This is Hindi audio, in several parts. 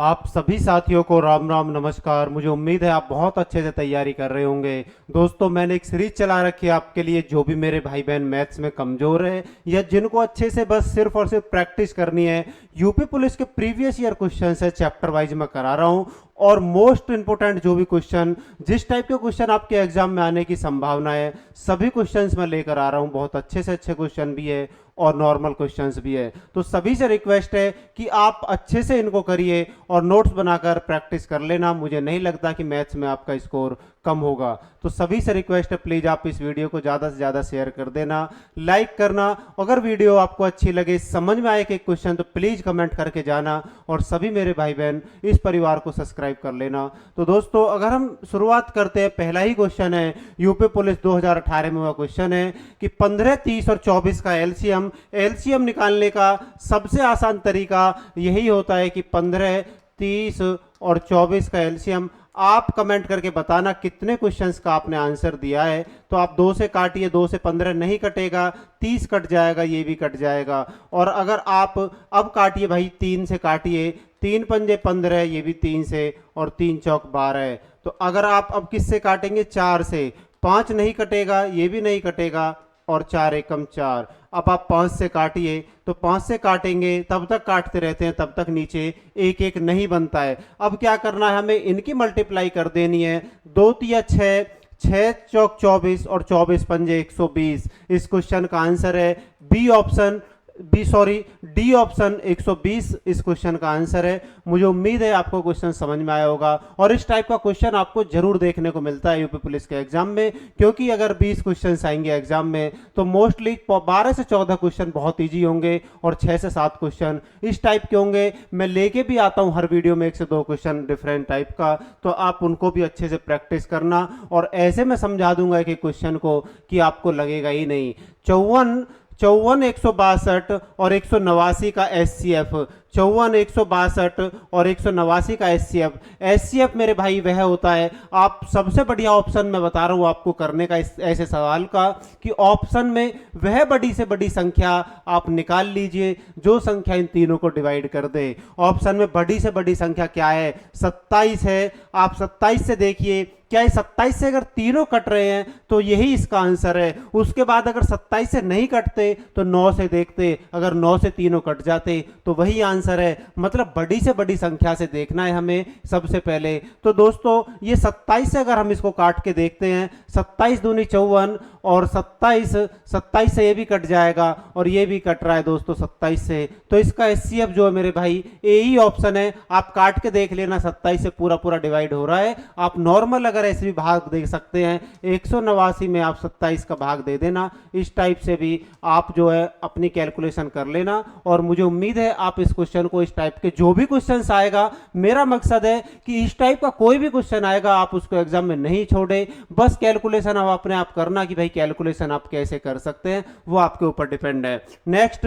आप सभी साथियों को राम राम नमस्कार। मुझे उम्मीद है आप बहुत अच्छे से तैयारी कर रहे होंगे। दोस्तों, मैंने एक सीरीज चला रखी है आपके लिए। जो भी मेरे भाई बहन मैथ्स में कमज़ोर है या जिनको अच्छे से बस सिर्फ और सिर्फ प्रैक्टिस करनी है, यूपी पुलिस के प्रीवियस ईयर क्वेश्चन है चैप्टर वाइज मैं करा रहा हूँ। और मोस्ट इंपोर्टेंट जो भी क्वेश्चन, जिस टाइप के क्वेश्चन आपके एग्जाम में आने की संभावना है, सभी क्वेश्चंस मैं लेकर आ रहा हूँ। बहुत अच्छे से अच्छे क्वेश्चन भी है और नॉर्मल क्वेश्चंस भी है। तो सभी से रिक्वेस्ट है कि आप अच्छे से इनको करिए और नोट्स बनाकर प्रैक्टिस कर लेना। मुझे नहीं लगता कि मैथ्स में आपका स्कोर कम होगा। तो सभी से रिक्वेस्ट है, प्लीज़ आप इस वीडियो को ज़्यादा से ज़्यादा शेयर कर देना, लाइक करना। अगर वीडियो आपको अच्छी लगे, समझ में आए कि क्वेश्चन, तो प्लीज़ कमेंट करके जाना। और सभी मेरे भाई बहन इस परिवार को सब्सक्राइब कर लेना। तो दोस्तों, अगर हम शुरुआत करते हैं, पहला ही क्वेश्चन है यूपी पुलिस 2018 में हुआ क्वेश्चन है कि 15, 30 और 24 का एलसीएम निकालने का सबसे आसान तरीका यही होता है कि 15, 30 और 24 का एलसीएम। आप कमेंट करके बताना कितने क्वेश्चंस का आपने आंसर दिया है। तो आप 2 से काटिए, 2 से 15 नहीं कटेगा, 30 कट जाएगा, ये भी कट जाएगा। और अगर आप अब काटिए भाई, 3 से काटिए, 3 पंजे 15, ये भी 3 से, और 3 चौक 12। तो अगर आप अब किससे काटेंगे? 4 से। 5 नहीं कटेगा, ये भी नहीं कटेगा, और 4 एकम 4। अब आप 5 से काटिए, तो 5 से काटेंगे, तब तक काटते रहते हैं, तब तक नीचे एक एक नहीं बनता है। अब क्या करना है, हमें इनकी मल्टीप्लाई कर देनी है। 2 तिया 6, 6 चौक 24 और 24 पंजे 120। इस क्वेश्चन का आंसर है डी ऑप्शन 120 इस क्वेश्चन का आंसर है। मुझे उम्मीद है आपको क्वेश्चन समझ में आया होगा। और इस टाइप का क्वेश्चन आपको जरूर देखने को मिलता है यूपी पुलिस के एग्जाम में, क्योंकि अगर 20 क्वेश्चन आएंगे एग्जाम में तो मोस्टली 12 से 14 क्वेश्चन बहुत ईजी होंगे और 6 से 7 क्वेश्चन इस टाइप के होंगे। मैं लेके भी आता हूं हर वीडियो में 1 से 2 क्वेश्चन डिफरेंट टाइप का, तो आप उनको भी अच्छे से प्रैक्टिस करना। और ऐसे मैं समझा दूंगा कि क्वेश्चन को कि आपको लगेगा ही नहीं। 54, 162 और 189 का एचसीएफ। 54, 162 और 189 का एचसीएफ मेरे भाई वह होता है। आप सबसे बढ़िया ऑप्शन मैं बता रहा हूं आपको करने का ऐसे सवाल का, कि ऑप्शन में वह बड़ी से बड़ी संख्या आप निकाल लीजिए जो संख्या इन तीनों को डिवाइड कर दे। ऑप्शन में बड़ी से बड़ी संख्या क्या है? 27 है। आप 27 से देखिए, क्या 27 से अगर तीनों कट रहे हैं तो यही इसका आंसर है। उसके बाद अगर 27 से नहीं कटते तो 9 से देखते, अगर 9 से तीनों कट जाते तो वही आंसर है। मतलब बड़ी से बड़ी संख्या से देखना है हमें सबसे पहले। तो दोस्तों, ये 27 से अगर हम इसको काट के देखते हैं, 27 दूनी 54 और 27 से ये भी कट जाएगा और ये भी कट रहा है दोस्तों 27 से। तो इसका एचसीएफ जो है मेरे भाई ए ही ऑप्शन है। आप काट के देख लेना, 27 से पूरा पूरा डिवाइड हो रहा है। आप नॉर्मल अगर ऐसे भी भाग दे सकते हैं, 189 में आप 27 का भाग दे देना। इस टाइप से भी आप जो है अपनी कैलकुलेशन कर लेना। और मुझे उम्मीद है आप इस क्वेश्चन को, इस टाइप के जो भी क्वेश्चन आएगा, मेरा मकसद है कि इस टाइप का कोई भी क्वेश्चन आएगा आप उसको एग्जाम में नहीं छोड़े। बस कैलकुलेशन आप अपने आप करना कि भाई कैलकुलेशन आप कैसे कर सकते हैं, वो आपके ऊपर डिपेंड है। नेक्स्ट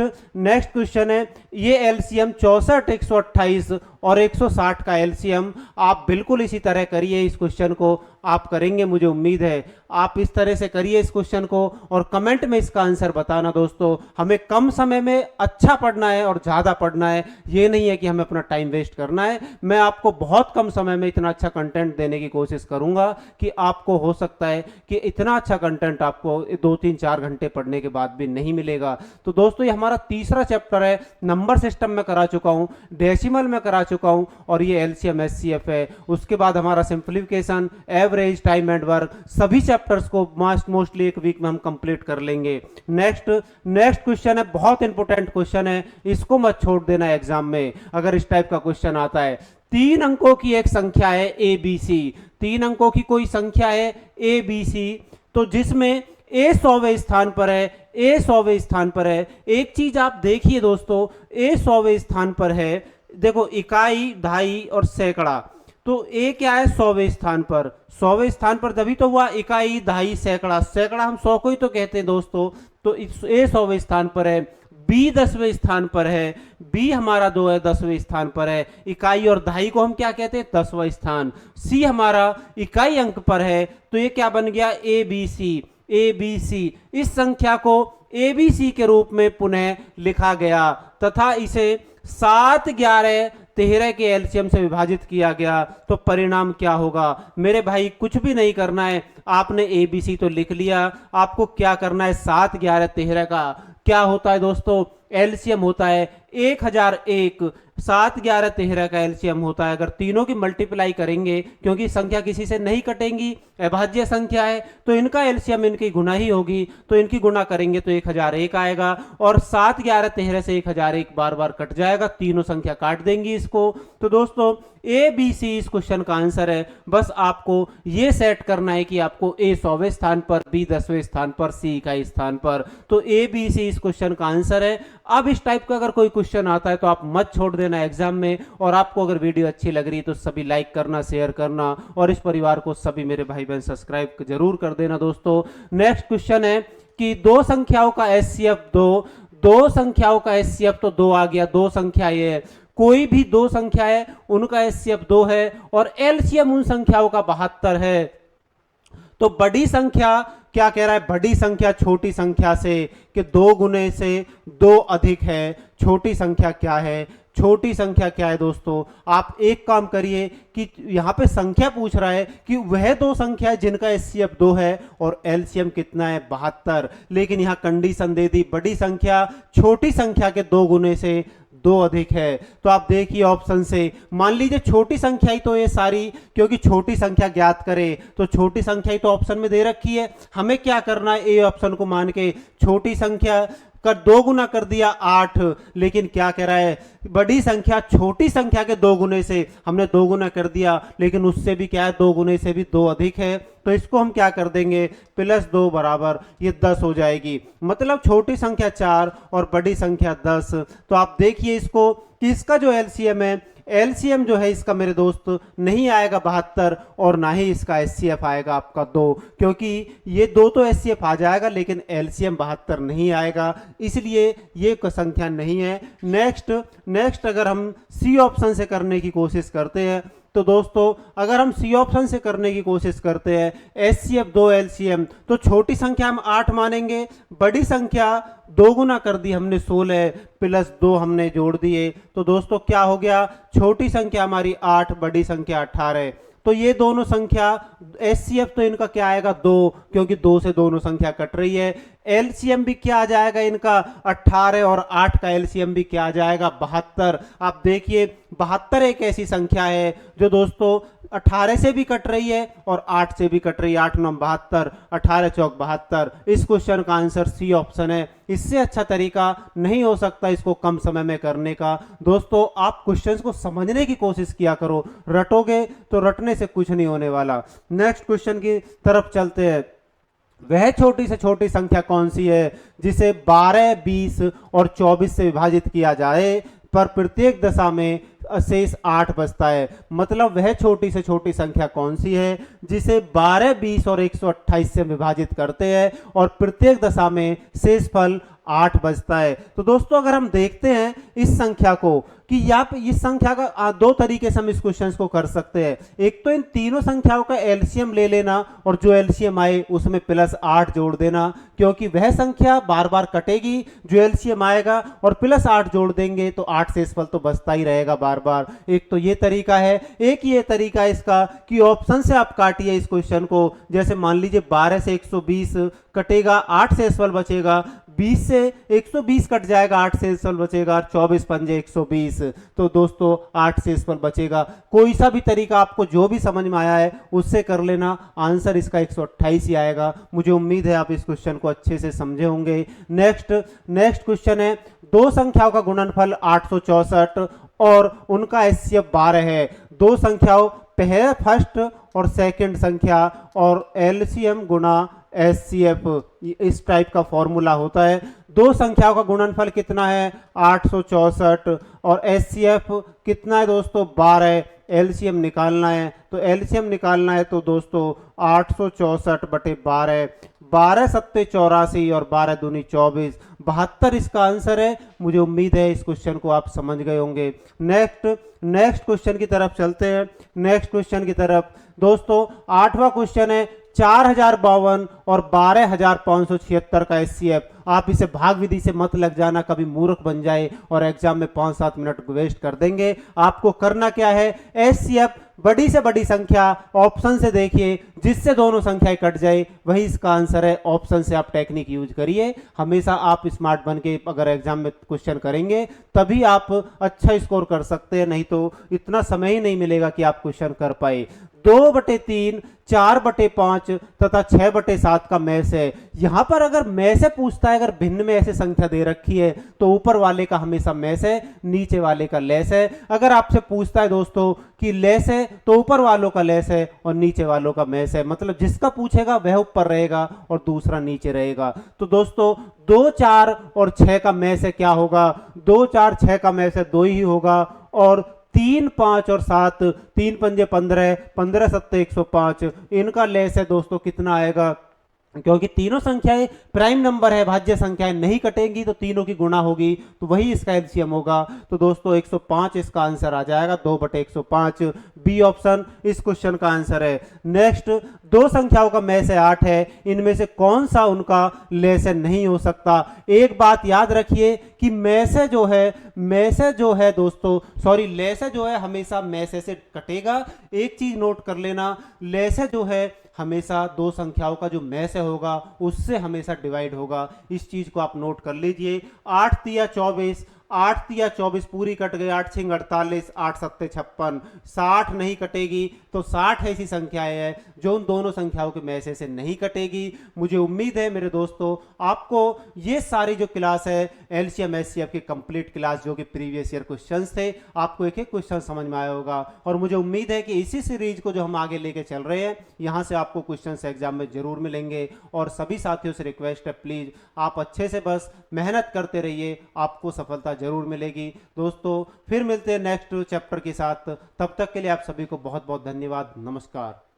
क्वेश्चन है, ये एलसीएम 64, 128 और 160 का एलसीएम आप बिल्कुल इसी तरह करिए। इस क्वेश्चन को आप करेंगे, मुझे उम्मीद है आप इस तरह से करिए इस क्वेश्चन को और कमेंट में इसका आंसर बताना। दोस्तों, हमें कम समय में अच्छा पढ़ना है और ज़्यादा पढ़ना है, ये नहीं है कि हमें अपना टाइम वेस्ट करना है। मैं आपको बहुत कम समय में इतना अच्छा कंटेंट देने की कोशिश करूंगा कि आपको हो सकता है कि इतना अच्छा कंटेंट आपको 2, 3, 4 घंटे पढ़ने के बाद भी नहीं मिलेगा। तो दोस्तों, ये हमारा तीसरा चैप्टर है। नंबर सिस्टम में करा चुका हूँ, डेसिमल में करा चुका हूँ, और ये एलसीएम एचसीएफ है। उसके बाद हमारा simplification, average, time and work, सभी चैप्टर्स को मोस्टली एक वीक में हम कंप्लीट कर लेंगे। नेक्स्ट क्वेश्चन है, बहुत इंपॉर्टेंट क्वेश्चन है, इसको मत छोड़ देना एग्जाम में अगर इस टाइप का क्वेश्चन आता है। 3 अंकों की एक संख्या है ए बी सी। 3 अंकों की कोई संख्या है ए बी सी, तो जिसमें ए 100वें स्थान पर है, ए 100वें स्थान पर है। एक चीज आप देखिए दोस्तों, ए 100वें स्थान पर है। देखो, इकाई, दहाई और सैकड़ा, तो ए क्या है? 100वें स्थान पर। 100वें स्थान पर तभी तो हुआ, इकाई, दहाई, सैकड़ा। सैकड़ा हम 100 को ही तो कहते हैं दोस्तों। तो ए 100वें स्थान पर है। बी 10वें स्थान पर है। बी हमारा 2 है, 10वें स्थान पर है। इकाई और दहाई को हम क्या कहते हैं? 10वां स्थान। सी हमारा इकाई अंक पर है, तो ये क्या बन गया? A B C. A B C, इस संख्या को ए बी सी के रूप में पुनः लिखा गया तथा इसे 7, 11, 13 के एलसीएम से विभाजित किया गया तो परिणाम क्या होगा। मेरे भाई कुछ भी नहीं करना है, आपने एबीसी तो लिख लिया, आपको क्या करना है 7, 11, 13 का क्या होता है दोस्तों, एलसीएम होता है 1001। 7, 11, 13 का एलसीएम होता है, अगर तीनों की मल्टीप्लाई करेंगे, क्योंकि संख्या किसी से नहीं कटेंगी, अभाज्य संख्या है, तो इनका एलसीएम इनकी गुना ही होगी, तो इनकी गुना करेंगे तो 1001 आएगा। और 7, 11, 13 से 1001 बार बार कट जाएगा, तीनों संख्या काट देंगी इसको। तो दोस्तों ए बी सी इस क्वेश्चन का आंसर है। बस आपको ये सेट करना है कि आपको ए 100वें स्थान पर, बी 10वें स्थान पर, सी 21 स्थान पर। तो ए बी सी इस क्वेश्चन का आंसर है। अब इस टाइप का अगर कोई क्वेश्चन आता है तो आप मत छोड़ देना एग्जाम में। और आपको अगर वीडियो अच्छी लग रही है तो सभी लाइक करना, शेयर करना, और इस परिवार को सभी मेरे भाई बहन सब्सक्राइब जरूर कर देना दोस्तों। नेक्स्ट क्वेश्चन है कि दो संख्याओं का एचसीएफ दो संख्याओं का एचसीएफ तो 2 आ गया, दो संख्या ये है, कोई भी दो संख्या है उनका एचसीएफ 2 है और एलसीएम उन संख्याओं का 72 है। तो बड़ी संख्या क्या कह रहा है, बड़ी संख्या छोटी संख्या से कि 2 गुने से 2 अधिक है। छोटी संख्या क्या है, छोटी संख्या क्या है दोस्तों, आप एक काम करिए कि यहां पे संख्या पूछ रहा है कि वह दो संख्या है जिनका एचसीएफ 2 है और एलसीएम कितना है 72, लेकिन यहां कंडीशन दे दी बड़ी संख्या छोटी संख्या के 2 गुने से 2 अधिक है। तो आप देखिए ऑप्शन से, मान लीजिए छोटी संख्या ही तो ये सारी, क्योंकि छोटी संख्या ज्ञात करे तो छोटी संख्या ही तो ऑप्शन में दे रखी है, हमें क्या करना है, ए ऑप्शन को मान के छोटी संख्या का 2 गुना कर दिया 8, लेकिन क्या कह रहा है, बड़ी संख्या छोटी संख्या के 2 गुने से, हमने 2 गुना कर दिया, लेकिन उससे भी क्या है 2 गुने से भी 2 अधिक है, तो इसको हम क्या कर देंगे +2 बराबर ये 10 हो जाएगी। मतलब छोटी संख्या 4 और बड़ी संख्या 10। तो आप देखिए इसको कि इसका जो एलसीएम है, एलसीएम जो है इसका मेरे दोस्त नहीं आएगा 72 और ना ही इसका एचसीएफ आएगा आपका 2, क्योंकि ये 2 तो एचसीएफ आ जाएगा लेकिन एलसीएम 72 नहीं आएगा, इसलिए ये संख्या नहीं है। नेक्स्ट अगर हम सी ऑप्शन से करने की कोशिश करते हैं तो दोस्तों अगर हम सी ऑप्शन से करने की कोशिश करते हैं एचसीएफ 2 एलसीएम, तो छोटी संख्या हम 8 मानेंगे, बड़ी संख्या 2 गुना कर दी हमने 16 +2 हमने जोड़ दिए, तो दोस्तों क्या हो गया, छोटी संख्या हमारी 8, बड़ी संख्या 18। तो ये दोनों संख्या एचसीएफ तो इनका क्या आएगा 2, क्योंकि 2 से दोनों संख्या कट रही है। एलसीएम भी क्या आ जाएगा इनका 18 और 8 का एलसीएम भी क्या आ जाएगा 72। आप देखिए 72 एक ऐसी संख्या है जो दोस्तों 18 से भी कट रही है और 8 से भी कट रही है, 8 9 72, 18 चौक 72। इस क्वेश्चन का आंसर सी ऑप्शन है। इससे अच्छा तरीका नहीं हो सकता इसको कम समय में करने का। दोस्तों आप क्वेश्चंस को समझने की कोशिश किया करो, रटोगे तो रटने से कुछ नहीं होने वाला। नेक्स्ट क्वेश्चन की तरफ चलते हैं। वह छोटी से छोटी संख्या कौन सी है जिसे 12, 20 और 24 से विभाजित किया जाए पर प्रत्येक दशा में शेष 8 बचता है। मतलब वह छोटी से छोटी संख्या कौन सी है जिसे 12, 20 और 128 से विभाजित करते हैं और प्रत्येक दशा में शेष फल 8 बचता है। तो दोस्तों अगर हम देखते हैं इस संख्या को कि यहाँ पे इस संख्या का 2 तरीके से हम इस क्वेश्चन को कर सकते हैं। एक तो इन तीनों संख्याओं का एलसीएम ले लेना और जो एलसीएम आए उसमें +8 जोड़ देना, क्योंकि वह संख्या बार बार कटेगी, जो एलसीएम आएगा और +8 जोड़ देंगे तो 8 शेषफल तो बचता ही रहेगा बार बार। एक तो ये तरीका है। एक ये तरीका इसका कि ऑप्शन से आप काटिए इस क्वेश्चन को, जैसे मान लीजिए 12 से 120 कटेगा, 8 शेषफल बचेगा, 20 से 120 कट जाएगा, 8 शेषफल बचेगा, 24 पंजे 120, तो दोस्तों 8 शेषफल बचेगा। कोई सा भी तरीका आपको जो भी समझ में आया है उससे कर लेना, आंसर इसका 128 ही आएगा। मुझे उम्मीद है आप इस क्वेश्चन को अच्छे से समझे होंगे। नेक्स्ट क्वेश्चन है, दो संख्याओं का गुणनफल 864 और उनका एचसीएफ 12 है। दो संख्याओं फर्स्ट और सेकंड संख्या और एलसीएम गुणा एचसीएफ, इस टाइप का फॉर्मूला होता है। दो संख्याओं का गुणनफल कितना है 864 और एचसीएफ कितना है दोस्तों 12। एलसीएम निकालना है, तो एलसीएम निकालना है तो दोस्तों 864 बटे 12, 12 सत्ते 84 और 12 दूनी 24, 72 इसका आंसर है। मुझे उम्मीद है इस क्वेश्चन को आप समझ गए होंगे। नेक्स्ट क्वेश्चन की तरफ चलते हैं। नेक्स्ट क्वेश्चन की तरफ दोस्तों 8वां क्वेश्चन है, 4052 और 12576 का एचसीएफ आप इसे भाग विधि से मत लग जाना, कभी मूर्ख बन जाए और एग्जाम में 5-7 मिनट वेस्ट कर देंगे। आपको करना क्या है, एचसीएफ बड़ी से बड़ी संख्या ऑप्शन से देखिए, जिससे दोनों संख्याएं कट जाए वही इसका आंसर है। ऑप्शन से आप टेक्निक यूज करिए, हमेशा आप स्मार्ट बन के अगर एग्जाम में क्वेश्चन करेंगे तभी आप अच्छा स्कोर कर सकते हैं, नहीं तो इतना समय ही नहीं मिलेगा कि आप क्वेश्चन कर पाए। 2/3, 4/5 तथा 6/7 का मैच है। यहां पर अगर मैच से पूछता है, अगर भिन्न में ऐसे संख्या दे रखी है तो ऊपर वाले का हमेशा मैच है, नीचे वाले का लेस है। अगर आपसे पूछता है दोस्तों कि लेस है तो ऊपर वालों का लेस है और नीचे वालों का मैच है, मतलब जिसका पूछेगा वह ऊपर रहेगा और दूसरा नीचे रहेगा। तो दोस्तों 2, 4 और 6 का मैच है, क्या होगा, 2, 4, 6 का मैच है 2 ही होगा। और 3, 5 और 7, 3 पंजे 15, 15 सत्ते 105, इनका लेस है दोस्तों कितना आएगा, क्योंकि तीनों संख्याएं प्राइम नंबर है, भाज्य संख्याएं नहीं कटेंगी तो तीनों की गुणा होगी, तो वही इसका एलसीएम होगा। तो दोस्तों 105 इसका आंसर आ जाएगा, 2/105 बी ऑप्शन इस क्वेश्चन का आंसर है। नेक्स्ट, दो संख्याओं का में से 8 है, इनमें से कौन सा उनका लेस नहीं हो सकता। एक बात याद रखिए कि में से जो है दोस्तों, सॉरी लेस जो है हमेशा में से कटेगा। एक चीज नोट कर लेना, लेस जो है हमेशा दो संख्याओं का जो में से होगा उससे हमेशा डिवाइड होगा, इस चीज को आप नोट कर लीजिए। 8 तिया 24, 8 तिया 24 पूरी कट गई, 8 6 48, 8 7 56, 60 नहीं कटेगी, तो 60 ऐसी संख्याएं हैं जो उन दोनों संख्याओं के में से नहीं कटेगी। मुझे उम्मीद है मेरे दोस्तों आपको ये सारी जो क्लास है एलसीएम एचसीएफ की कंप्लीट क्लास, जो कि प्रीवियस ईयर क्वेश्चंस थे, आपको एक एक क्वेश्चन समझ में आया होगा। और मुझे उम्मीद है कि इसी सीरीज को जो हम आगे लेके चल रहे हैं, यहां से आपको क्वेश्चंस एग्जाम में जरूर मिलेंगे। और सभी साथियों से रिक्वेस्ट है, प्लीज आप अच्छे से बस मेहनत करते रहिए, आपको सफलता जरूर मिलेगी। दोस्तों फिर मिलते हैं नेक्स्ट चैप्टर के साथ, तब तक के लिए आप सभी को बहुत बहुत धन्यवाद। नमस्कार।